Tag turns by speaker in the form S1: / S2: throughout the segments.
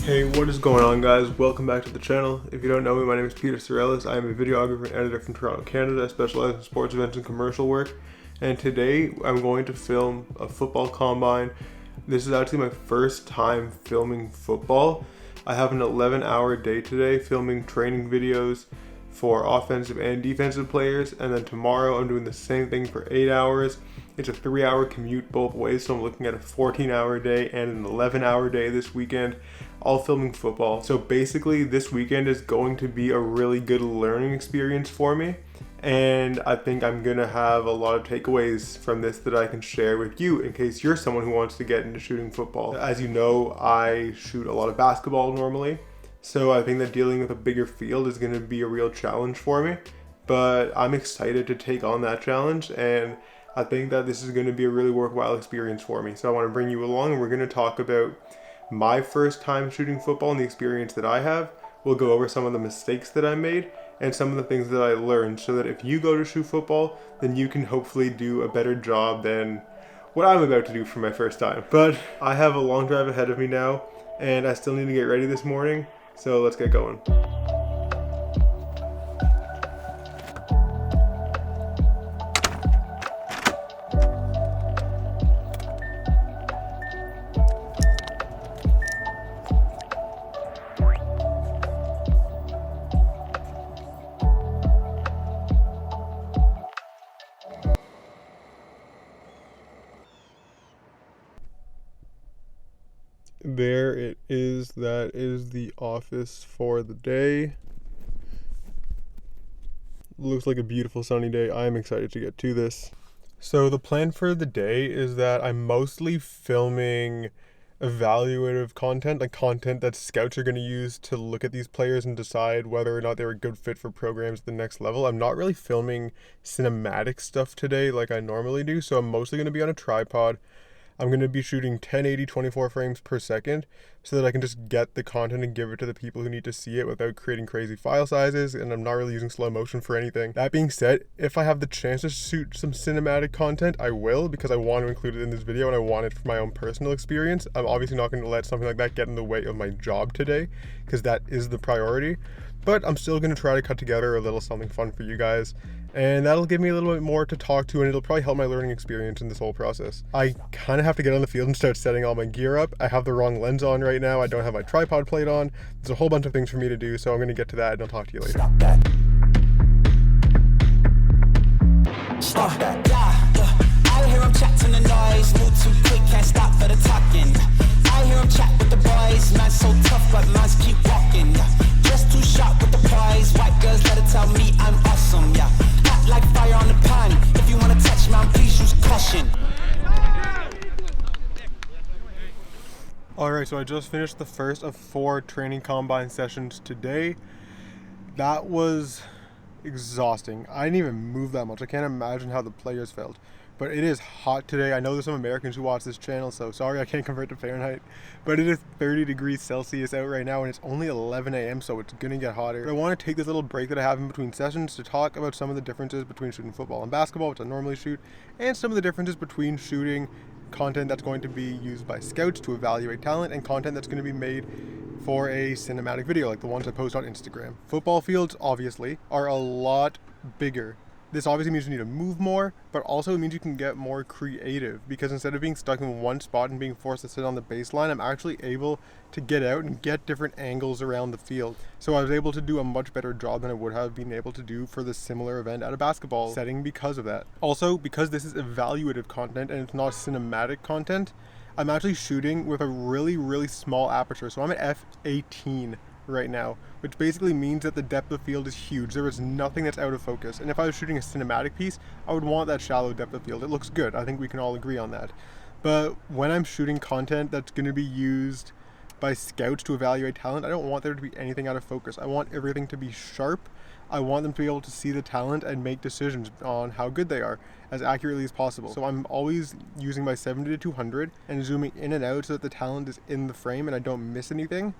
S1: Hey, what is going on, guys? Welcome back to the channel. If you don't know me, my name is Sarellas. I am a videographer and editor from Toronto, Canada. I specialize in sports events and commercial work. And today I'm going to film a football combine. This is actually my first time filming football. I have an 11-hour day today filming training videos for offensive and defensive players, and then tomorrow I'm doing the same thing for 8 hours. It's a 3-hour commute both ways, so I'm looking at a 14-hour day and an 11-hour day this weekend, all filming football. So basically this weekend is going to be a really good learning experience for me, and I think I'm gonna have a lot of takeaways from this that I can share with you in case you're someone who wants to get into shooting football. As you know, I shoot a lot of basketball normally, so I think that dealing with a bigger field is going to be a real challenge for me, but I'm excited to take on that challenge, and I think that this is going to be a really worthwhile experience for me. So I want to bring you along, and we're going to talk about my first time shooting football and the experience that I have. We'll go over some of the mistakes that I made and some of the things that I learned, so that if you go to shoot football, then you can hopefully do a better job than what I'm about to do for my first time. But I have a long drive ahead of me now, and I still need to get ready this morning. So let's get going. There it is. That is the office for the day. Looks like a beautiful sunny day. I'm excited to get to this. So the plan for the day is that I'm mostly filming evaluative content, like content that scouts are going to use to look at these players and decide whether or not they're a good fit for programs at the next level. I'm not really filming cinematic stuff today like I normally do, so I'm mostly going to be on a tripod. I'm going to be shooting 1080 24 frames per second so that I can just get the content and give it to the people who need to see it without creating crazy file sizes, and I'm not really using slow motion for anything. That being said, if I have the chance to shoot some cinematic content, I will, because I want to include it in this video and I want it for my own personal experience. I'm obviously not going to let something like that get in the way of my job today, because that is the priority. But I'm still going to try to cut together a little something fun for you guys, and that'll give me a little bit more to talk to, and it'll probably help my learning experience in this whole process. I kind of have to get on the field and start setting all my gear up. I have the wrong lens on right now. I don't have my tripod plate on. There's a whole bunch of things for me to do, so I'm going to get to that, and I'll talk to you later.
S2: Stop that. Stop that. Yeah. I hear him chatting the noise. Move too quick, can't stop for the talking. I hear him chat with the boys. Man so tough, but mans keep walking. Just too sharp with the prize. White girls let it tell me I'm awesome. Yeah. Hot like fire on the pan. If you wanna touch man, please use caution.
S1: Alright, so I just finished the first of 4 training combine sessions today. That was exhausting. I didn't even move that much. I can't imagine how the players felt. But it is hot today. I know there's some Americans who watch this channel, so sorry I can't convert to Fahrenheit. But it is 30 degrees Celsius out right now, and it's only 11 a.m., so it's gonna get hotter. But I want to take this little break that I have in between sessions to talk about some of the differences between shooting football and basketball, which I normally shoot, and some of the differences between shooting content that's going to be used by scouts to evaluate talent and content that's going to be made for a cinematic video like the ones I post on Instagram. Football fields, obviously, are a lot bigger. This obviously means you need to move more, but also it means you can get more creative, because instead of being stuck in one spot and being forced to sit on the baseline, I'm actually able to get out and get different angles around the field. So I was able to do a much better job than I would have been able to do for the similar event at a basketball setting because of that. Also, because this is evaluative content and it's not cinematic content, I'm actually shooting with a really small aperture. So I'm at f/18 right now, which basically means that the depth of field is huge. There is nothing that's out of focus, and if I was shooting a cinematic piece, I would want that shallow depth of field. It looks good. I think we can all agree on that. But when I'm shooting content that's going to be used by scouts to evaluate talent, I don't want there to be anything out of focus. I want everything to be sharp. I want them to be able to see the talent and make decisions on how good they are as accurately as possible. So I'm always using my 70-200 and zooming in and out so that the talent is in the frame and I don't miss anything.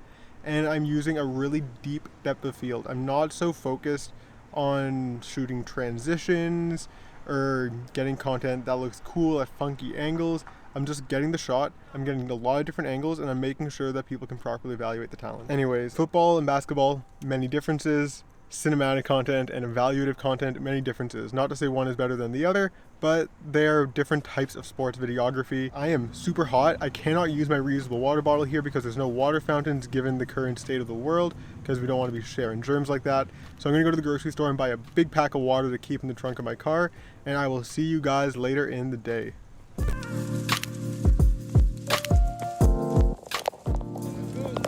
S1: And I'm using a really deep depth of field. I'm not so focused on shooting transitions or getting content that looks cool at funky angles. I'm just getting the shot, I'm getting a lot of different angles, and I'm making sure that people can properly evaluate the talent. Anyways, football and basketball, many differences. Cinematic content and evaluative content, many differences. Not to say one is better than the other, but they're different types of sports videography. I am super hot. I cannot use my reusable water bottle here because there's no water fountains given the current state of the world, because we don't want to be sharing germs like that. So I'm gonna go to the grocery store and buy a big pack of water to keep in the trunk of my car, and I will see you guys later in the day.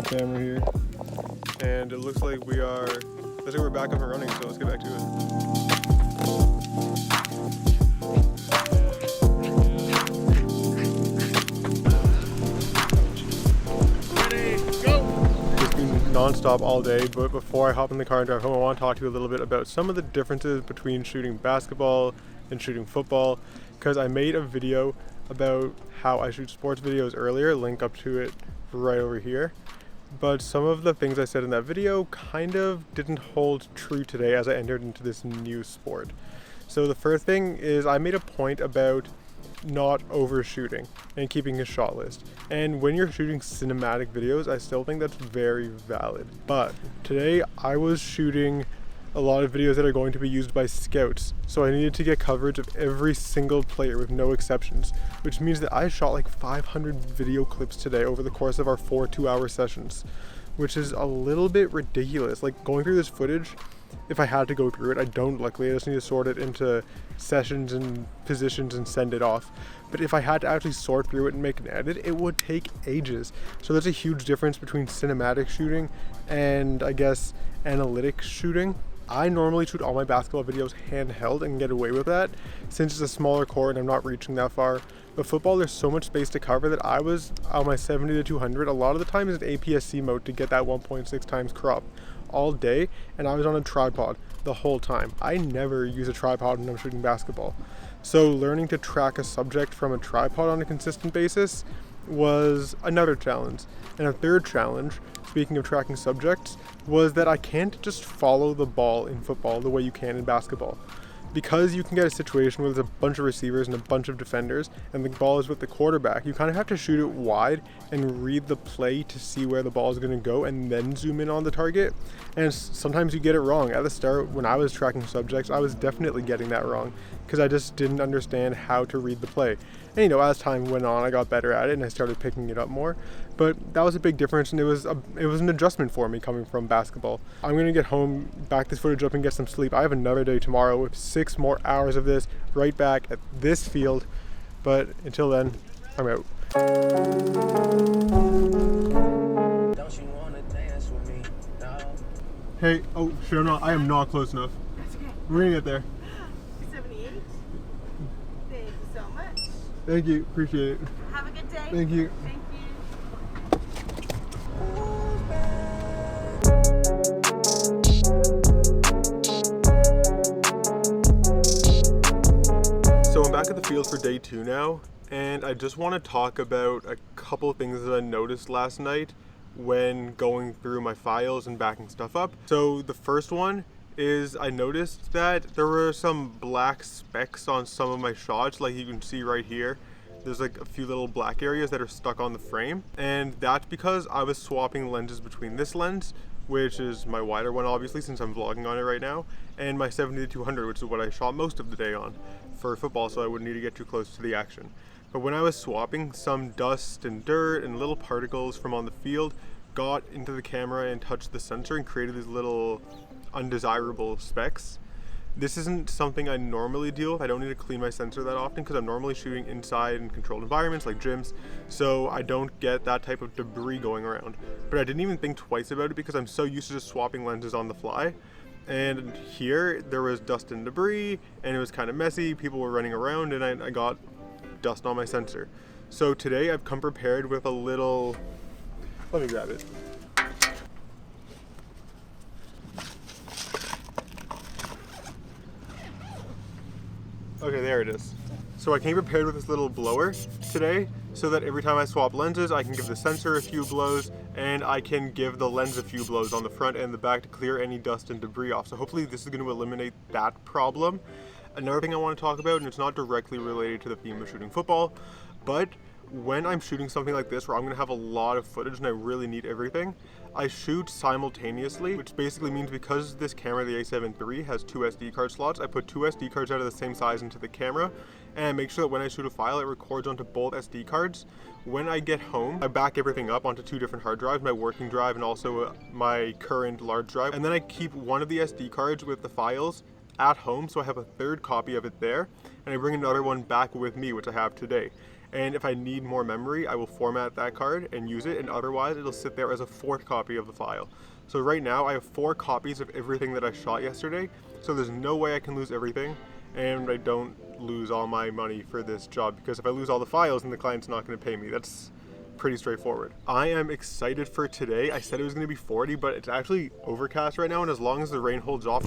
S1: Camera here, and it looks like we're back up and running, so let's get back to it. It's been non-stop all day, but before I hop in the car and drive home, I want to talk to you a little bit about some of the differences between shooting basketball and shooting football, because I made a video about how I shoot sports videos earlier, link up to it right over here. But some of the things I said in that video kind of didn't hold true today as I entered into this new sport. So the first thing is I made a point about not overshooting and keeping a shot list. And when you're shooting cinematic videos, I still think that's very valid. But today I was shooting a lot of videos that are going to be used by scouts. So I needed to get coverage of every single player with no exceptions, which means that I shot like 500 video clips today over the course of our 4 2-hour sessions, which is a little bit ridiculous. Like, going through this footage, if I had to go through it, I don't, luckily. I just need to sort it into sessions and positions and send it off. But if I had to actually sort through it and make an edit, it would take ages. So there's a huge difference between cinematic shooting and, I guess, analytic shooting. I normally shoot all my basketball videos handheld and get away with that since it's a smaller court and I'm not reaching that far. But football, there's so much space to cover that I was on my 70 to 200 a lot of the time is in APS-C mode to get that 1.6 times crop all day, and I was on a tripod the whole time. I never use a tripod when I'm shooting basketball. So learning to track a subject from a tripod on a consistent basis was another challenge. And a third challenge, speaking of tracking subjects, was that I can't just follow the ball in football the way you can in basketball. Because you can get a situation where there's a bunch of receivers and a bunch of defenders and the ball is with the quarterback, you kind of have to shoot it wide and read the play to see where the ball is going to go and then zoom in on the target. And sometimes you get it wrong. At the start, when I was tracking subjects, I was definitely getting that wrong because I just didn't understand how to read the play. And as time went on, I got better at it and I started picking it up more. But that was a big difference, and it was an adjustment for me coming from basketball. I'm gonna get home, back this footage up, and get some sleep. I have another day tomorrow with 6 more hours of this right back at this field. But until then, I'm out. Don't you wanna dance with me? No. Hey, oh shit, I am not close enough.
S3: That's okay.
S1: We're gonna get there.
S3: 78. Thank you so much.
S1: Thank you, appreciate it.
S3: Have a good day.
S1: Thank you.
S3: Thank you.
S1: So I'm back at the field for day 2 now, and I just want to talk about a couple of things that I noticed last night when going through my files and backing stuff up. So the first one is I noticed that there were some black specks on some of my shots, like you can see right here. There's like a few little black areas that are stuck on the frame, and that's because I was swapping lenses between this lens, which is my wider one obviously since I'm vlogging on it right now, and my 70 to 200, which is what I shot most of the day on for football, so I wouldn't need to get too close to the action. But when I was swapping, some dust and dirt and little particles from on the field got into the camera and touched the sensor and created these little undesirable specks. This isn't something I normally deal with. I don't need to clean my sensor that often because I'm normally shooting inside in controlled environments like gyms, so I don't get that type of debris going around. But I didn't even think twice about it because I'm so used to just swapping lenses on the fly. And here there was dust and debris and it was kind of messy. People were running around and I got dust on my sensor. So today I've come prepared with a little, let me grab it. Okay, there it is. So I came prepared with this little blower today so that every time I swap lenses, I can give the sensor a few blows and I can give the lens a few blows on the front and the back to clear any dust and debris off. So hopefully this is going to eliminate that problem. Another thing I want to talk about, and it's not directly related to the theme of shooting football, but when I'm shooting something like this where I'm gonna have a lot of footage and I really need everything, I shoot simultaneously, which basically means because this camera, the A7 III, has 2 SD card slots, I put 2 SD cards out of the same size into the camera, and I make sure that when I shoot a file, it records onto both SD cards. When I get home, I back everything up onto 2 different hard drives, my working drive and also my current large drive, and then I keep one of the SD cards with the files at home, so I have a 3rd copy of it there, and I bring another one back with me, which I have today. And if I need more memory, I will format that card and use it, and otherwise it'll sit there as a 4th copy of the file. So right now I have 4 copies of everything that I shot yesterday, so there's no way I can lose everything, and I don't lose all my money for this job, because if I lose all the files, then the client's not going to pay me. That's pretty straightforward. I am excited for today. I said it was going to be 40, but it's actually overcast right now, and as long as the rain holds off.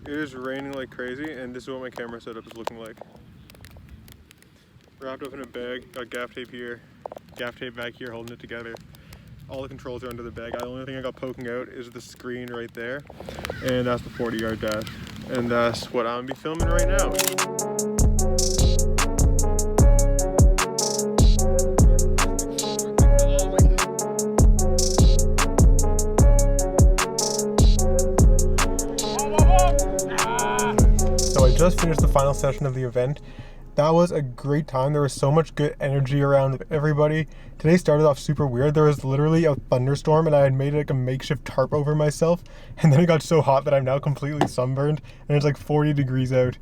S1: It is raining like crazy, and this is what my camera setup is looking like. Wrapped up in a bag, got gaff tape here, gaff tape back here holding it together. All the controls are under the bag. The only thing I got poking out is the screen right there, and that's the 40-yard dash. And that's what I'm gonna be filming right now. So I just finished the final session of the event. That was a great time. There was so much good energy around with everybody. Today started off super weird. There was literally a thunderstorm and I had made like a makeshift tarp over myself, and then it got so hot that I'm now completely sunburned and it's like 40 degrees out.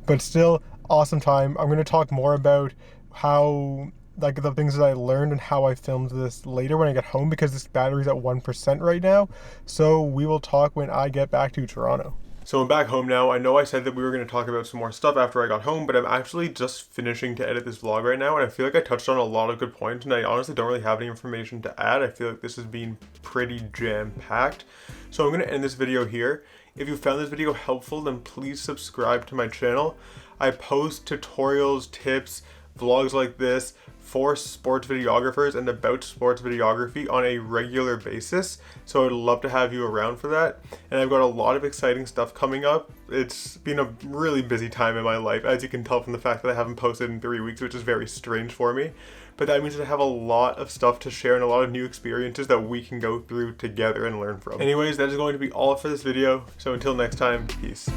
S1: But still, awesome time. I'm going to talk more about how, like, the things that I learned and how I filmed this later when I get home, because this battery's at 1% right now. So we will talk when I get back to Toronto. So I'm back home now. I know I said that we were going to talk about some more stuff after I got home, but I'm actually just finishing to edit this vlog right now, and I feel like I touched on a lot of good points, and I honestly don't really have any information to add. I feel like this has been pretty jam-packed. So I'm going to end this video here. If you found this video helpful, then please subscribe to my channel. I post tutorials, tips, vlogs like this for sports videographers and about sports videography on a regular basis, so I'd love to have you around for that. And I've got a lot of exciting stuff coming up. It's been a really busy time in my life, as you can tell from the fact that I haven't posted in 3 weeks, which is very strange for me, but that means that I have a lot of stuff to share and a lot of new experiences that we can go through together and learn from. Anyways, that is going to be all for this video, so until next time, peace.